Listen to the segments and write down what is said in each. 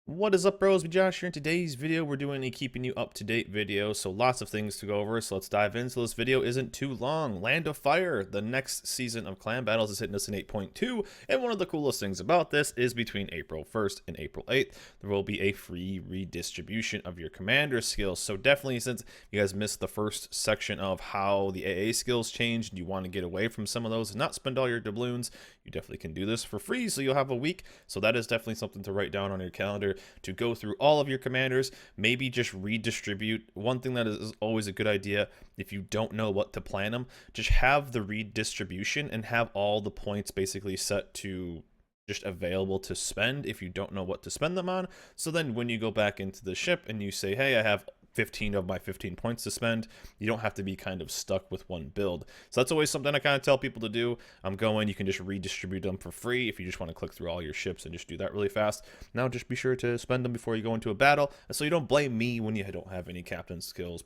What is up, bros? Be Josh here. In today's video, we're doing a keeping you up to date video, so lots of things to go over. So let's dive in. So this video isn't too long. Land of Fire, the next season of Clan Battles, is hitting us in 8.2, and one of the coolest things about this is between April 1st and April 8th, there will be a free redistribution of your commander skills. So definitely, since you guys missed the first section of how the AA skills changed, and you want to get away from some of those and not spend all your doubloons, you definitely can do this for free. So you'll have a week. So that is definitely something to write down on your calendar, to go through all of your commanders, maybe just redistribute. One thing that is always a good idea, if you don't know what to plan them, just have the redistribution and have all the points basically set to just available to spend if you don't know what to spend them on. So then when you go back into the ship and you say, hey, I have 15 of my 15 points to spend, you don't have to be kind of stuck with one build. So that's always something I kind of tell people to do. You can just redistribute them for free if you just want to click through all your ships and just do that really fast. Now just be sure to spend them before you go into a battle, and so you don't blame me when you don't have any captain skills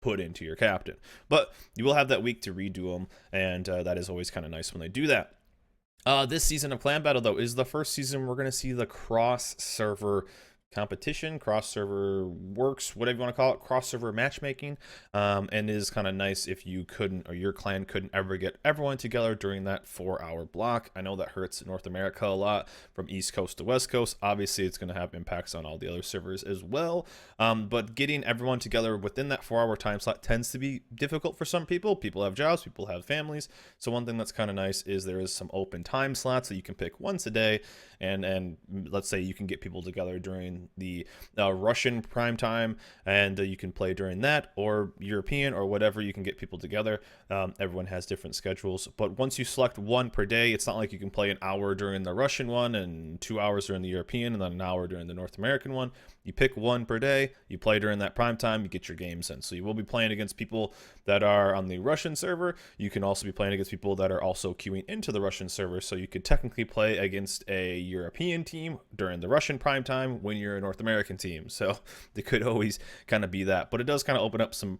put into your captain. But you will have that week to redo them, and that is always kind of nice when they do that. This season of Clan Battle, though, is the first season we're going to see the cross-server competition, cross-server works, whatever you want to call it, cross-server matchmaking, and it is kind of nice if you couldn't, or your clan couldn't ever get everyone together during that 4-hour block. I know that hurts North America a lot from East Coast to West Coast. Obviously, it's going to have impacts on all the other servers as well, but getting everyone together within that 4-hour time slot tends to be difficult for some people. People have jobs, people have families, so one thing that's kind of nice is there is some open time slots that you can pick once a day, and let's say you can get people together during the Russian prime time, and you can play during that, or European, or whatever. You can get people together. Everyone has different schedules, but once you select one per day, it's not like you can play an hour during the Russian one and 2 hours during the European and then an hour during the North American one. You pick one per day, you play during that prime time, you get your games in. So you will be playing against people that are on the Russian server. You can also be playing against people that are also queuing into the Russian server. So you could technically play against a European team during the Russian prime time when you're a North American team. So they could always kind of be that. But it does kind of open up some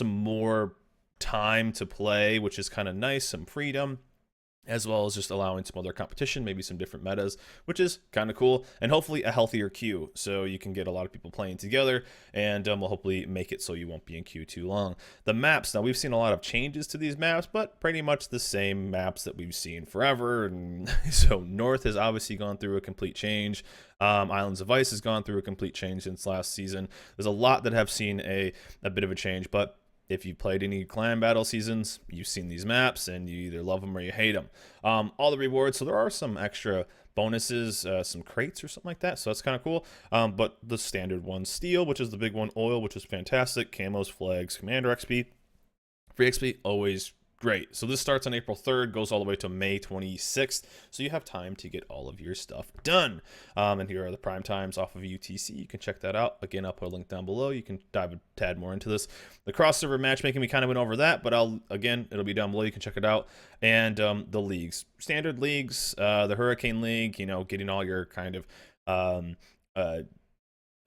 more time to play, which is kind of nice, some freedom, as well as just allowing some other competition, maybe some different metas, which is kind of cool, and hopefully a healthier queue, so you can get a lot of people playing together, and will hopefully make it so you won't be in queue too long. The maps, now we've seen a lot of changes to these maps, but pretty much the same maps that we've seen forever, and so North has obviously gone through a complete change. Islands of Ice has gone through a complete change since last season. There's a lot that have seen a bit of a change, but if you've played any clan battle seasons, you've seen these maps and you either love them or you hate them. All the rewards, so there are some extra bonuses, some crates or something like that, so that's kind of cool. But the standard one, steel, which is the big one, oil, which is fantastic, camos, flags, commander XP, free XP, always great. So this starts on April 3rd, goes all the way to May 26th, so you have time to get all of your stuff done. And here are the prime times off of UTC. You can check that out. Again, I'll put a link down below. You can dive a tad more into this. The cross-server matchmaking, we kind of went over that, but it'll be down below. You can check it out. And the leagues, standard leagues, the Hurricane League, getting all your kind of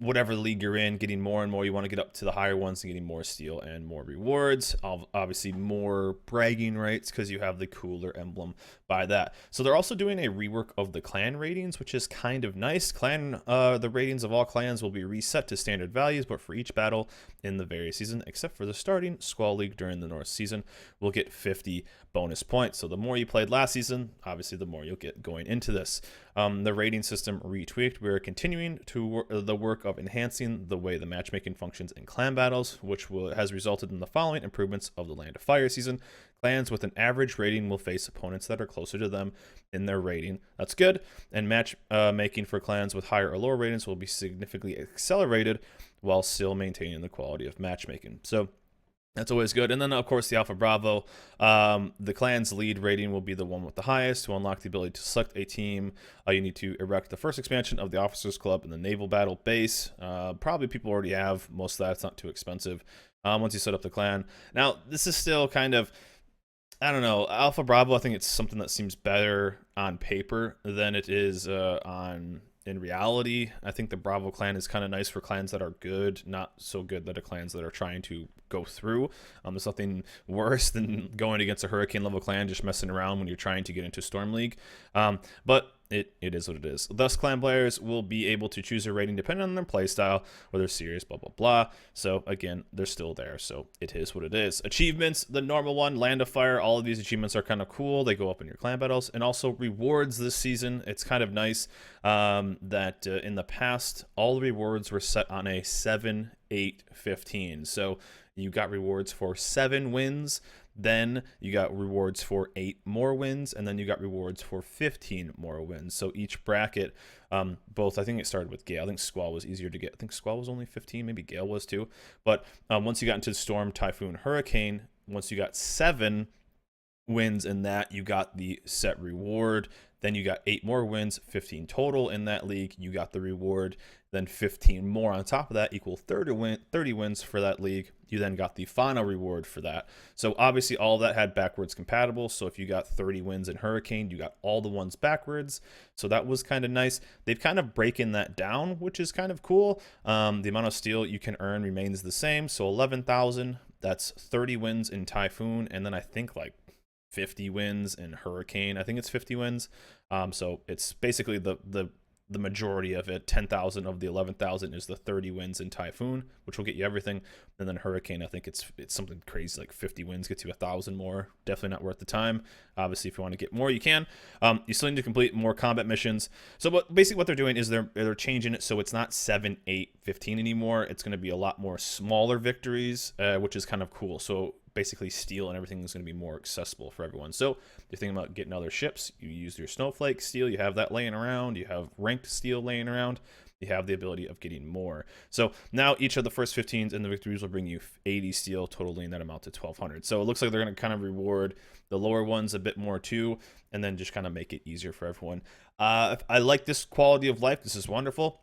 whatever league you're in, getting more and more. You want to get up to the higher ones and getting more steel and more rewards. Obviously more bragging rights because you have the cooler emblem by that. So they're also doing a rework of the clan ratings, which is kind of nice. The ratings of all clans will be reset to standard values, but for each battle in the various season, except for the starting Squall League during the North season, will get 50 bonus points. So the more you played last season, obviously the more you'll get going into this. The rating system retweaked. We're continuing to the work of enhancing the way the matchmaking functions in clan battles, which has resulted in the following improvements of the Land of Fire season. Clans with an average rating will face opponents that are closer to them in their rating. That's good. And making for clans with higher or lower ratings will be significantly accelerated while still maintaining the quality of matchmaking. So that's always good. And then, of course, the Alpha Bravo. The clan's lead rating will be the one with the highest. To unlock the ability to select a team, you need to erect the first expansion of the Officers Club in the Naval Battle base. Probably people already have most of that. It's not too expensive once you set up the clan. Now, this is still kind of, I don't know, Alpha Bravo, I think it's something that seems better on paper than it is in reality. I think the Bravo clan is kind of nice for clans that are good, not so good that are clans that are trying to go through. There's nothing worse than going against a Hurricane level clan just messing around when you're trying to get into Storm League. But it is what it is. Thus, clan players will be able to choose their rating depending on their playstyle, whether serious, blah, blah, blah. So again, they're still there. So it is what it is. Achievements, the normal one, Land of Fire. All of these achievements are kind of cool. They go up in your clan battles. And also rewards this season. It's kind of nice that in the past, all the rewards were set on a 7, 8, 15. So you got rewards for 7 wins. Then you got rewards for 8 more wins, and then you got rewards for 15 more wins. So each bracket, both, I think it started with Gale. I think Squall was easier to get. I think Squall was only 15, maybe Gale was too. But once you got into Storm, Typhoon, Hurricane, once you got 7 wins in that, you got the set reward. Then you got 8 more wins, 15 total in that league. You got the reward. Then 15 more on top of that equal 30 wins for that league. You then got the final reward for that. So obviously all of that had backwards compatible. So if you got 30 wins in Hurricane, you got all the ones backwards. So that was kind of nice. They've kind of breaking that down, which is kind of cool. The amount of steel you can earn remains the same. So 11,000, that's 30 wins in Typhoon. And then I think like 50 wins in Hurricane. I think it's 50 wins. So it's basically the majority of it. 10,000 of the 11,000 is the 30 wins in Typhoon, which will get you everything. And then Hurricane, I think it's something crazy, like 50 wins gets you 1,000 more. Definitely not worth the time. Obviously, if you want to get more, you can. You still need to complete more combat missions. So basically what they're doing is they're changing it so it's not 7, 8, 15 anymore. It's going to be a lot more smaller victories, which is kind of cool. So basically steel and everything is going to be more accessible for everyone. So if you're thinking about getting other ships, you use your snowflake steel, you have that laying around, you have ranked steel laying around, you have the ability of getting more. So now each of the first 15s in the victories will bring you 80 steel, totaling that amount to 1,200. So it looks like they're going to kind of reward the lower ones a bit more too, and then just kind of make it easier for everyone. I like this quality of life. This is wonderful.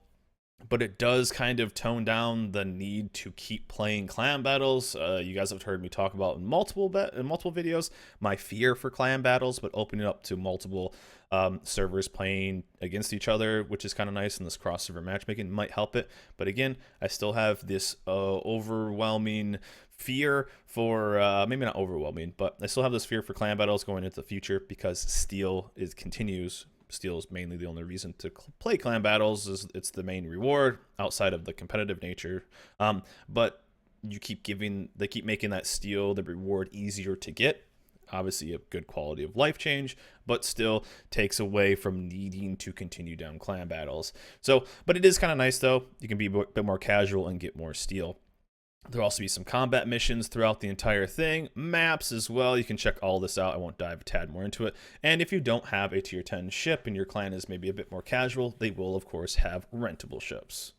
But it does kind of tone down the need to keep playing clan battles. You guys have heard me talk about in multiple videos my fear for clan battles, but opening up to multiple servers playing against each other, which is kind of nice, and this cross-server matchmaking might help it. But again, I still have this overwhelming fear for maybe not overwhelming, but I still have this fear for clan battles going into the future because steel continues. Steel is mainly the only reason to play clan battles. It's the main reward outside of the competitive nature. But they keep making that steel, the reward, easier to get. Obviously a good quality of life change, but still takes away from needing to continue down clan battles. So, but it is kind of nice though. You can be a bit more casual and get more steel. There'll also be some combat missions throughout the entire thing, maps as well. You can check all this out. I won't dive a tad more into it. And if you don't have a tier 10 ship and your clan is maybe a bit more casual, they will of course have rentable ships.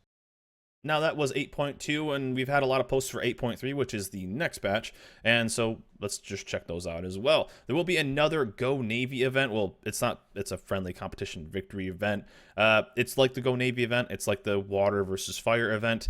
Now that was 8.2, and we've had a lot of posts for 8.3, which is the next batch, and so let's just check those out as well. There will be another Go Navy event. Well, it's a friendly competition victory event. It's like the Go Navy event. It's like the water versus fire event.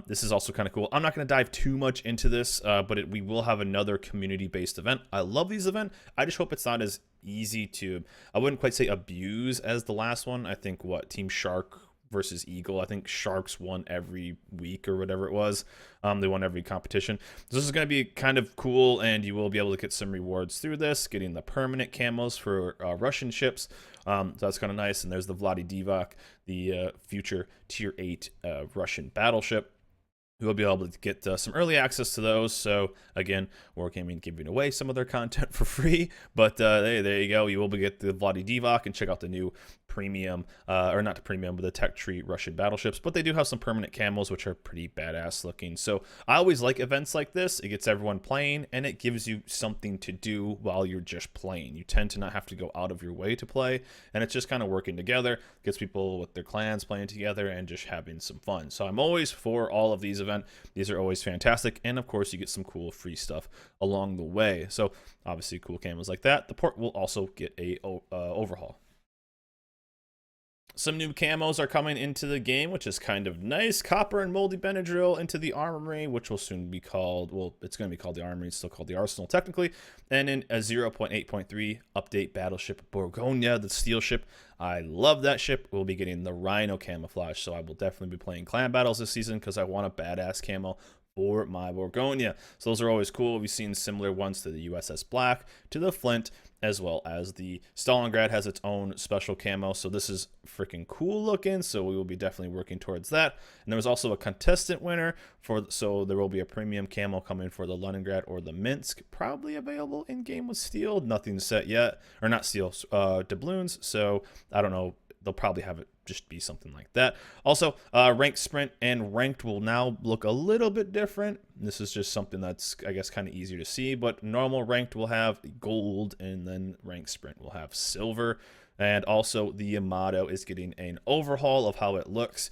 This is also kind of cool. I'm not going to dive too much into this, but we will have another community-based event. I love these events. I just hope it's not as easy to, I wouldn't quite say abuse as the last one. I think Team Shark versus Eagle, I think Sharks won every week or whatever it was. They won every competition. This is going to be kind of cool, and you will be able to get some rewards through this, getting the permanent camos for Russian ships. So that's kind of nice. And there's the Vladi Divac, the future tier 8 Russian battleship. You will be able to get some early access to those. So again, Wargaming giving away some of their content for free, but hey, there you go. You will be get the Vladi Divac and check out the new premium, or not the premium, but the tech tree Russian battleships. But they do have some permanent camos, which are pretty badass looking. So I always like events like this. It gets everyone playing, and it gives you something to do while you're just playing. You tend to not have to go out of your way to play, and it's just kind of working together. Gets people with their clans playing together and just having some fun. So I'm always for all of these events. These are always fantastic, and of course you get some cool free stuff along the way. So obviously cool camos like that. The port will also get a overhaul. Some new camos are coming into the game, which is kind of nice. Copper and moldy Benadryl into the armory, which will soon be called, well, it's going to be called the armory. It's still called the arsenal technically. And in a 0.8.3 update, battleship Borgonia, the steel ship. I love that ship. We'll be getting the Rhino camouflage, so I will definitely be playing clan battles this season because I want a badass camo for my Borgonia. So those are always cool. We've seen similar ones to the USS Black, to the Flint, as well as the Stalingrad has its own special camo. So this is freaking cool looking. So we will be definitely working towards that. And there was also a contestant winner so there will be a premium camo coming for the Leningrad or the Minsk, probably available in game with steel. Nothing set yet, or not steel, doubloons. So I don't know. They'll probably have it just be something like that. Also, ranked sprint and ranked will now look a little bit different. This is just something that's, I guess, kind of easier to see, but normal ranked will have gold, and then ranked sprint will have silver. And also the Yamato is getting an overhaul of how it looks.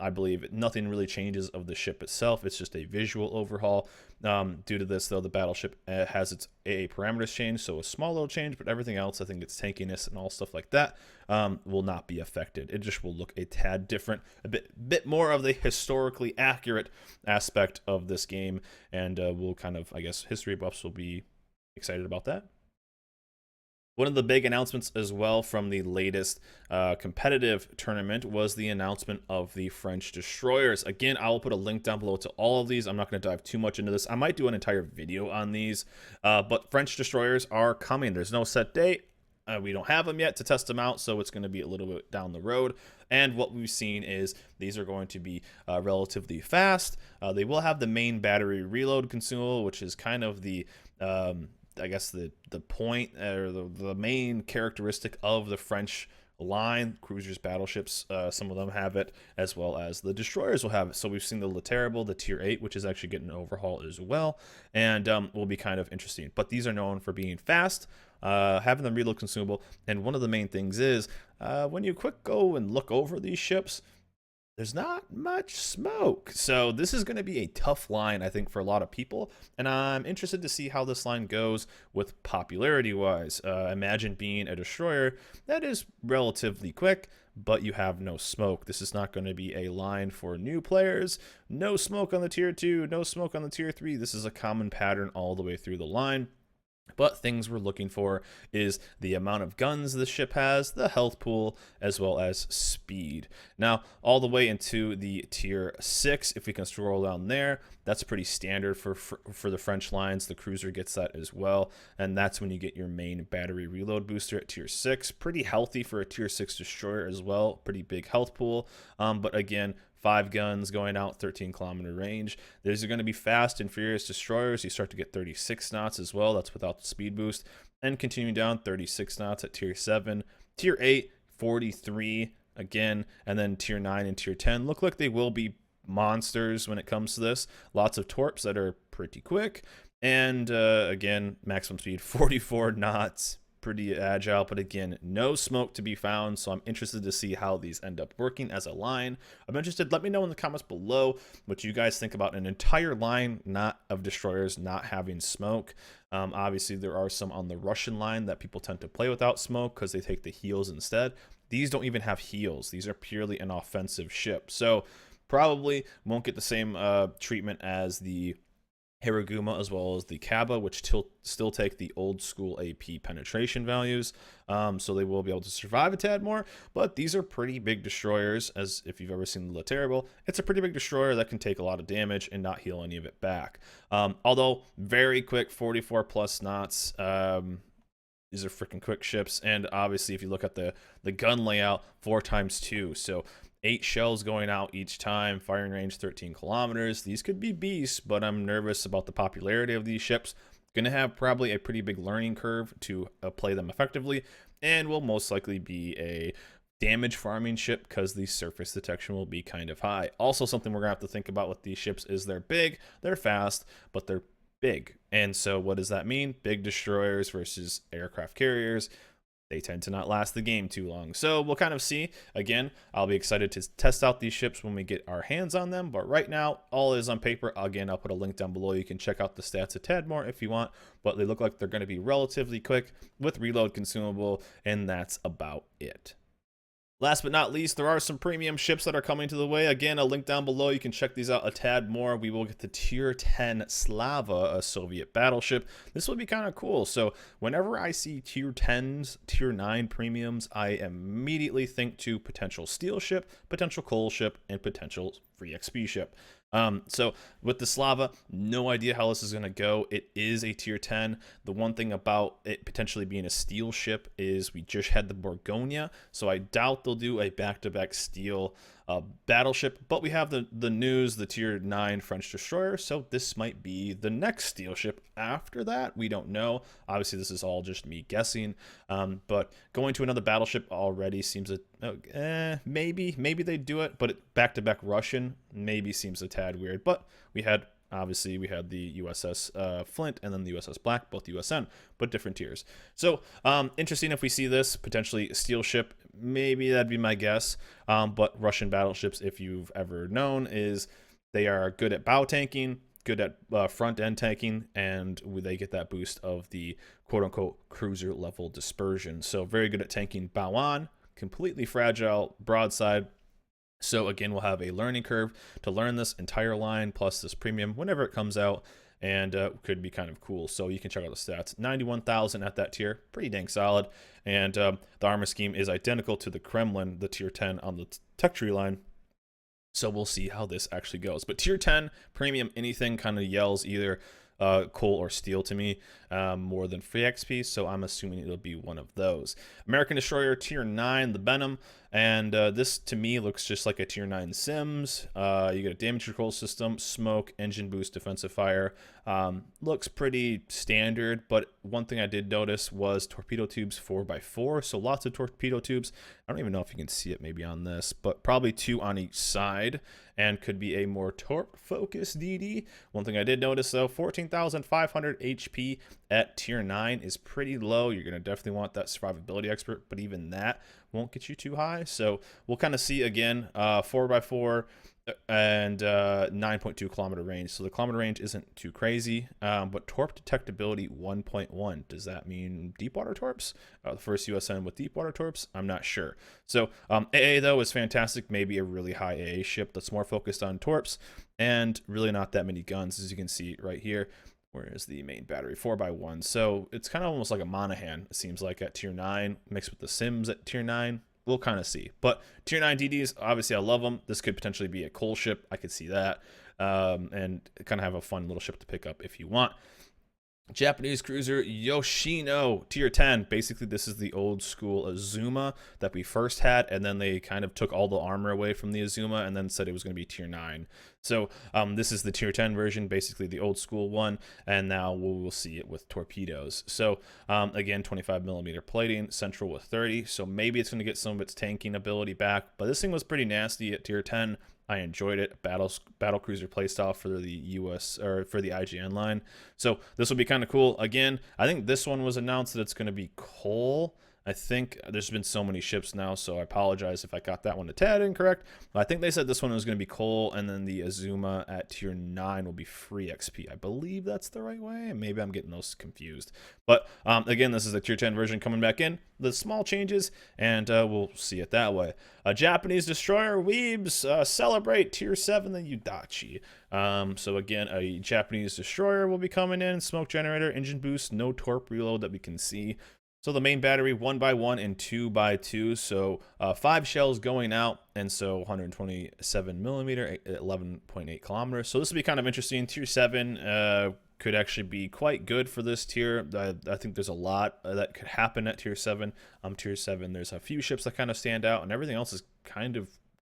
I believe nothing really changes of the ship itself. It's just a visual overhaul. Due to this, though, the battleship has its AA parameters changed, so a small little change, but everything else, I think its tankiness and all stuff like that, will not be affected. It just will look a tad different, a bit more of the historically accurate aspect of this game, and we'll kind of, I guess, history buffs will be excited about that. One of the big announcements as well from the latest competitive tournament was the announcement of the French destroyers. Again, I will put a link down below to all of these. I'm not going to dive too much into this. I might do an entire video on these, but French destroyers are coming. There's no set date. We don't have them yet to test them out, so it's going to be a little bit down the road. And what we've seen is these are going to be relatively fast. They will have the main battery reload consumable, which is kind of the I guess the point or the main characteristic of the French line. Cruisers, battleships, some of them have it, as well as the destroyers will have it. So we've seen the Le Terrible, the tier 8, which is actually getting an overhaul as well, and will be kind of interesting. But these are known for being fast, having them reload consumable, and one of the main things is when you quick go and look over these ships, there's not much smoke. So this is going to be a tough line, I think, for a lot of people. And I'm interested to see how this line goes with popularity-wise. Imagine being a destroyer that is relatively quick, but you have no smoke. This is not going to be a line for new players. No smoke on the tier 2, no smoke on the tier 3. This is a common pattern all the way through the line. But things we're looking for is the amount of guns the ship has, the health pool, as well as speed. Now, all the way into the tier 6, if we can scroll down there, that's pretty standard for the French lines. The cruiser gets that as well, and that's when you get your main battery reload booster at tier 6. Pretty healthy for a tier 6 destroyer as well. Pretty big health pool, but again, 5 guns going out, 13-kilometer range. These are going to be fast and furious destroyers. You start to get 36 knots as well. That's without the speed boost. And continuing down, 36 knots at tier 7. Tier 8, 43 again. And then tier 9 and tier 10 look like they will be monsters when it comes to this. Lots of torps that are pretty quick. And again, maximum speed, 44 knots. Pretty agile, but again, no smoke to be found, so I'm interested to see how these end up working as a line. I'm interested. Let me know in the comments below what you guys think about an entire line not of destroyers not having smoke. Obviously, there are some on the Russian line that people tend to play without smoke because they take the heals instead. These don't even have heals. These are purely an offensive ship, so probably won't get the same treatment as the Hiraguma as well as the Kaba, which still take the old school AP penetration values, so they will be able to survive a tad more. But these are pretty big destroyers, as if you've ever seen the Le Terrible, it's a pretty big destroyer that can take a lot of damage and not heal any of it back. Although very quick, 44 plus knots. These are freaking quick ships, and obviously if you look at the gun layout, 4x2, so 8 shells going out each time, firing range 13 kilometers. These could be beasts, but I'm nervous about the popularity of these ships. Gonna have probably a pretty big learning curve to play them effectively, and will most likely be a damage farming ship because the surface detection will be kind of high. Also, something we're gonna have to think about with these ships is they're big, they're fast, but they're big. And so what does that mean? Big destroyers versus aircraft carriers. They tend to not last the game too long. So we'll kind of see. Again, I'll be excited to test out these ships when we get our hands on them. But right now, all is on paper. Again, I'll put a link down below. You can check out the stats a tad more if you want. But they look like they're going to be relatively quick with reload consumable. And that's about it. Last but not least, there are some premium ships that are coming to the way. Again, a link down below. You can check these out a tad more. We will get the tier 10 Slava, a Soviet battleship. This will be kind of cool. So whenever I see tier 10s, tier 9 premiums, I immediately think to potential steel ship, potential coal ship, and potential free XP ship. So with the Slava, no idea how this is going to go. It is a tier 10. The one thing about it potentially being a steel ship is we just had the Borgonia, so I doubt they'll do a back-to-back steel battleship, but we have the news, the tier 9 French destroyer, so this might be the next steel ship after that. We don't know. Obviously, this is all just me guessing, but going to another battleship already seems maybe they do it, but back-to-back Russian maybe seems a tad weird. But we had the USS Flint and then the USS Black, both USN, but different tiers. So interesting if we see this potentially steel ship. Maybe that'd be my guess. But Russian battleships, if you've ever known, is they are good at bow tanking, good at front end tanking, and they get that boost of the quote unquote cruiser level dispersion. So very good at tanking bow on, completely fragile broadside. So again, we'll have a learning curve to learn this entire line plus this premium whenever it comes out, and could be kind of cool. So you can check out the stats. 91,000 at that tier, pretty dang solid. And the armor scheme is identical to the Kremlin, the tier 10 on the tech tree line. So we'll see how this actually goes. But tier 10 premium, anything kind of yells either coal or steel to me more than free XP, so I'm assuming it'll be one of those. American Destroyer tier 9, the Benham, and this to me looks just like a tier 9 Sims. You get a damage control system, smoke, engine boost, defensive fire. Looks pretty standard, but one thing I did notice was torpedo tubes 4x4, so lots of torpedo tubes. I don't even know if you can see it maybe on this, but probably 2 on each side, and could be a more torp focused DD. One thing I did notice though, 14,500 HP at tier 9 is pretty low. You're going to definitely want that survivability expert, but even that won't get you too high. So we'll kind of see again 4x4 and 9.2 kilometer range. So the kilometer range isn't too crazy, but torp detectability 1.1. Does that mean deep water torps? The first USN with deep water torps? I'm not sure. So AA though is fantastic. Maybe a really high AA ship that's more focused on torps and really not that many guns, as you can see right here. Where is the main battery? 4x1. So it's kind of almost like a Monahan, it seems like, at tier 9, mixed with the Sims at tier 9. We'll kind of see. But tier 9 DDs, obviously I love them. This could potentially be a coal ship. I could see that. And kind of have a fun little ship to pick up if you want. Japanese cruiser Yoshino tier 10. Basically, this is the old school Azuma that we first had, and then they kind of took all the armor away from the Azuma and then said it was going to be tier 9. So this is the tier 10 version, basically the old school one, and now we'll see it with torpedoes. So again, 25mm plating, central with 30, so maybe it's going to get some of its tanking ability back, but this thing was pretty nasty at tier 10. I enjoyed it. Battle cruiser playstyle for the US or for the IGN line. So this will be kind of cool. Again, I think this one was announced that it's going to be coal. I think there's been so many ships now, so I apologize if I got that one a tad incorrect. But I think they said this one was going to be coal, and then the Azuma at tier 9 will be free XP. I believe that's the right way. Maybe I'm getting those confused. But again, this is the tier 10 version coming back in. The small changes, and we'll see it that way. A Japanese destroyer, Weebs, celebrate tier 7, the Yudachi. So again, a Japanese destroyer will be coming in. Smoke generator, engine boost, no torp reload that we can see. So the main battery 1x1 and 2x2, so 5 shells going out, and so 127mm, 11.8 kilometers. So this will be kind of interesting. Tier 7 could actually be quite good for this tier. I think there's a lot that could happen at tier 7. Tier 7, there's a few ships that kind of stand out, and everything else is kind of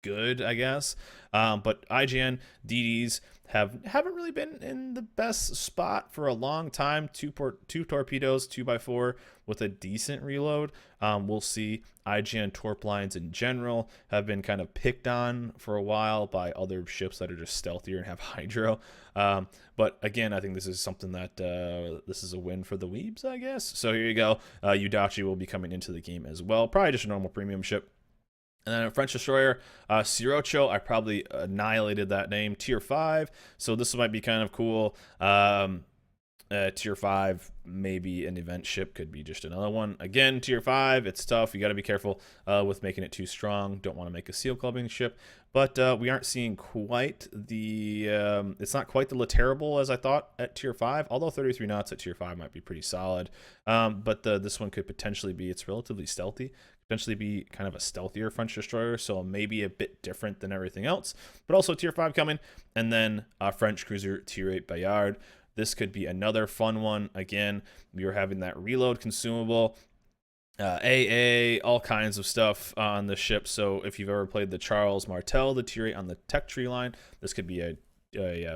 good, I guess. But IGN DDs haven't really been in the best spot for a long time. Two torpedoes, 2x4 with a decent reload. We'll see. IGN torp lines in general have been kind of picked on for a while by other ships that are just stealthier and have hydro. But again, I think this is something that this is a win for the Weebs, I guess. So here you go. Yudachi will be coming into the game as well. Probably just a normal premium ship. And then a French destroyer, Sirocho, I probably annihilated that name, tier 5. So this might be kind of cool. Tier 5, maybe an event ship, could be just another one. Again, tier 5, it's tough. You got to be careful with making it too strong. Don't want to make a seal clubbing ship. But we aren't seeing quite the, it's not quite the terrible as I thought at tier 5, although 33 knots at tier 5 might be pretty solid. But this one could potentially be, it's relatively stealthy. potentially be kind of a stealthier French destroyer, so maybe a bit different than everything else. But also tier 5 coming, and then French cruiser tier 8 Bayard. This could be another fun one. Again, we are having that reload consumable, AA, all kinds of stuff on the ship. So if you've ever played the Charles Martel, the tier 8 on the tech tree line, this could be a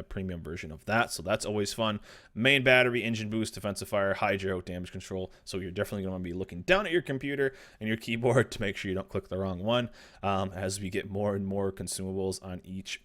premium version of that, so that's always fun. Main battery, engine boost, defensive fire, hydro, damage control. So you're definitely going to want to be looking down at your computer and your keyboard to make sure you don't click the wrong one, as we get more and more consumables on each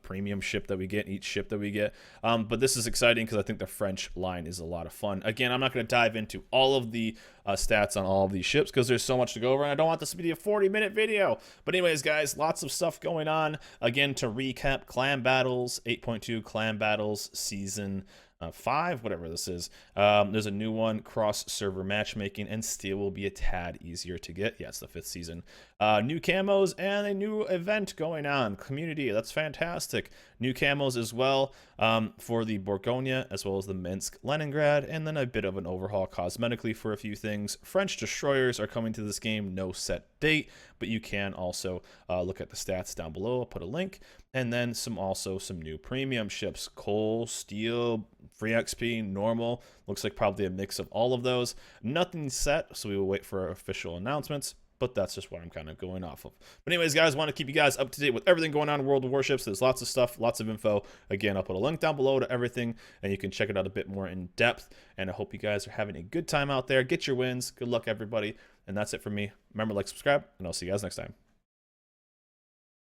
premium ship that we get, each ship that we get. But this is exciting because I think the French line is a lot of fun. Again, I'm not going to dive into all of the stats on all of these ships because there's so much to go over, and I don't want this to be a 40-minute video. But anyways, guys, lots of stuff going on. Again, to recap, Clan Battles 8.2, Clan Battles Season 5, whatever this is. There's a new one, cross-server matchmaking, and steel will be a tad easier to get. Yeah, it's the 5th season. New camos and a new event going on. Community, that's fantastic. New camos as well for the Bourgogne, as well as the Minsk, Leningrad, and then a bit of an overhaul cosmetically for a few things. French destroyers are coming to this game, no set date, but you can also look at the stats down below. I'll put a link. And then also some new premium ships, coal, steel, free XP, normal. Looks like probably a mix of all of those. Nothing set, so we will wait for official announcements, but that's just what I'm kind of going off of. But anyways, guys, want to keep you guys up to date with everything going on in World of Warships. There's lots of stuff, lots of info. Again, I'll put a link down below to everything, and you can check it out a bit more in depth. And I hope you guys are having a good time out there. Get your wins. Good luck, everybody. And that's it for me. Remember, like, subscribe, and I'll see you guys next time.